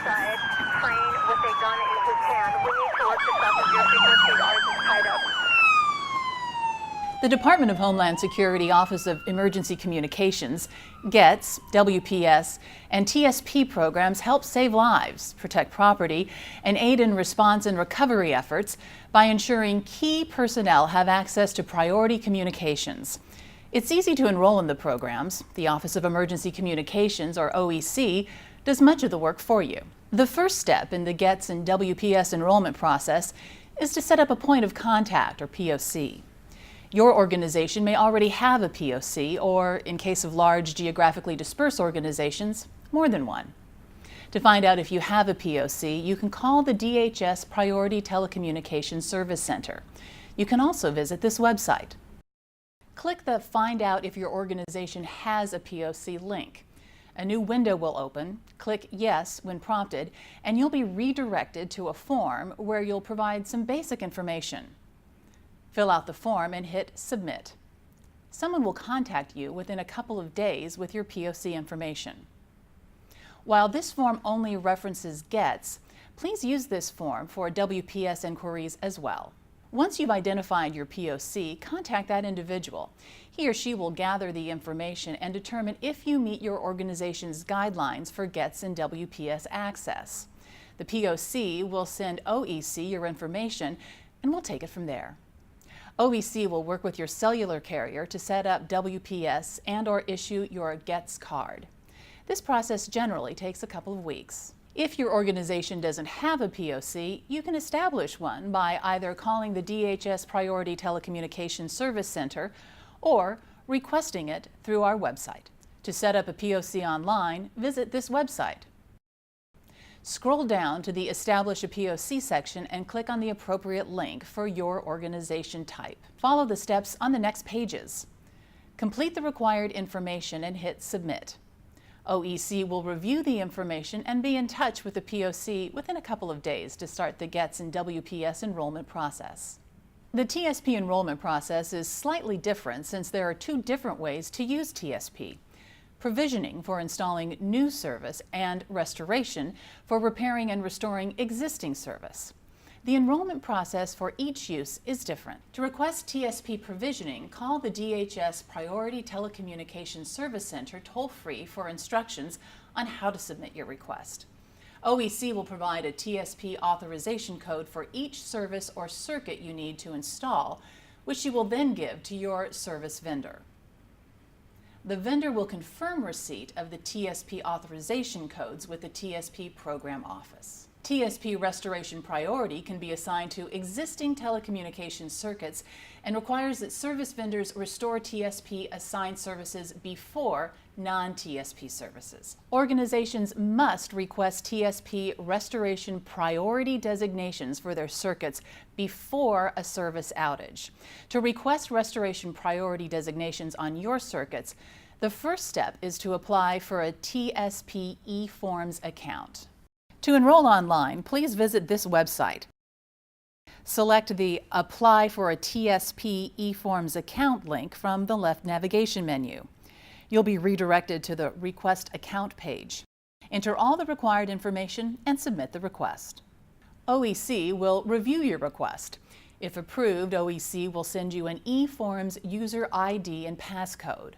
outside playing with a gun in his hand. We need to look this up if your frequencies are just tied up. The Department of Homeland Security Office of Emergency Communications gets WPS and TSP programs help save lives, protect property, and aid in response and recovery efforts by ensuring key personnel have access to priority communications. It's easy to enroll in the programs. The Office of Emergency Communications, or OEC, does much of the work for you. The first step in the GETS and WPS enrollment process is to set up a point of contact, or POC. Your organization may already have a POC, or in case of large geographically dispersed organizations, more than one. To find out if you have a POC, you can call the DHS Priority Telecommunications Service Center. You can also visit this website. Click the Find Out If Your Organization Has a POC link. A new window will open. Click Yes when prompted, and you'll be redirected to a form where you'll provide some basic information. Fill out the form and hit Submit. Someone will contact you within a couple of days with your POC information. While this form only references GETS, please use this form for WPS inquiries as well. Once you've identified your POC, contact that individual. He or she will gather the information and determine if you meet your organization's guidelines for GETS and WPS access. The POC will send OEC your information, and we'll take it from there. OEC will work with your cellular carrier to set up WPS and/or issue your GETS card. This process generally takes a couple of weeks. If your organization doesn't have a POC, you can establish one by either calling the DHS Priority Telecommunications Service Center or requesting it through our website. To set up a POC online, visit this website. Scroll down to the Establish a POC section and click on the appropriate link for your organization type. Follow the steps on the next pages. Complete the required information and hit Submit. OEC will review the information and be in touch with the POC within a couple of days to start the GETS and WPS enrollment process. The TSP enrollment process is slightly different since there are two different ways to use TSP. Provisioning for installing new service and restoration for repairing and restoring existing service. The enrollment process for each use is different. To request TSP provisioning, call the DHS Priority Telecommunications Service Center toll-free for instructions on how to submit your request. OEC will provide a TSP authorization code for each service or circuit you need to install, which you will then give to your service vendor. The vendor will confirm receipt of the TSP authorization codes with the TSP program office. TSP restoration priority can be assigned to existing telecommunications circuits and requires that service vendors restore TSP assigned services before non-TSP services. Organizations must request TSP restoration priority designations for their circuits before a service outage. To request restoration priority designations on your circuits, the first step is to apply for a TSP eForms account. To enroll online, please visit this website. Select the Apply for a TSP eForms account link from the left navigation menu. You'll be redirected to the Request Account page. Enter all the required information and submit the request. OEC will review your request. If approved, OEC will send you an eForms user ID and passcode.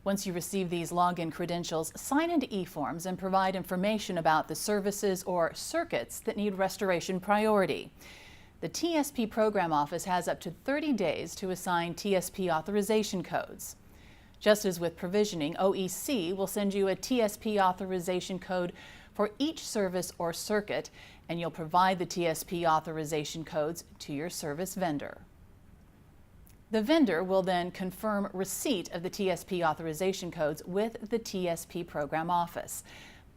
Once you receive these login credentials, sign into eForms and provide information about the services or circuits that need restoration priority. The TSP Program Office has up to 30 days to assign TSP authorization codes. Just as with provisioning, OEC will send you a TSP authorization code for each service or circuit, and you'll provide the TSP authorization codes to your service vendor. The vendor will then confirm receipt of the TSP authorization codes with the TSP Program Office.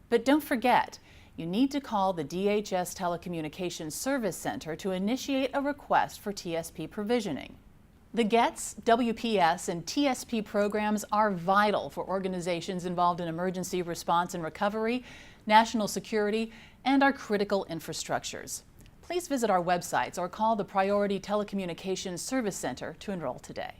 But don't forget, you need to call the DHS Telecommunications Service Center to initiate a request for TSP provisioning. The GETS, WPS, and TSP programs are vital for organizations involved in emergency response and recovery, national security, and our critical infrastructures. Please visit our websites or call the Priority Telecommunications Service Center to enroll today.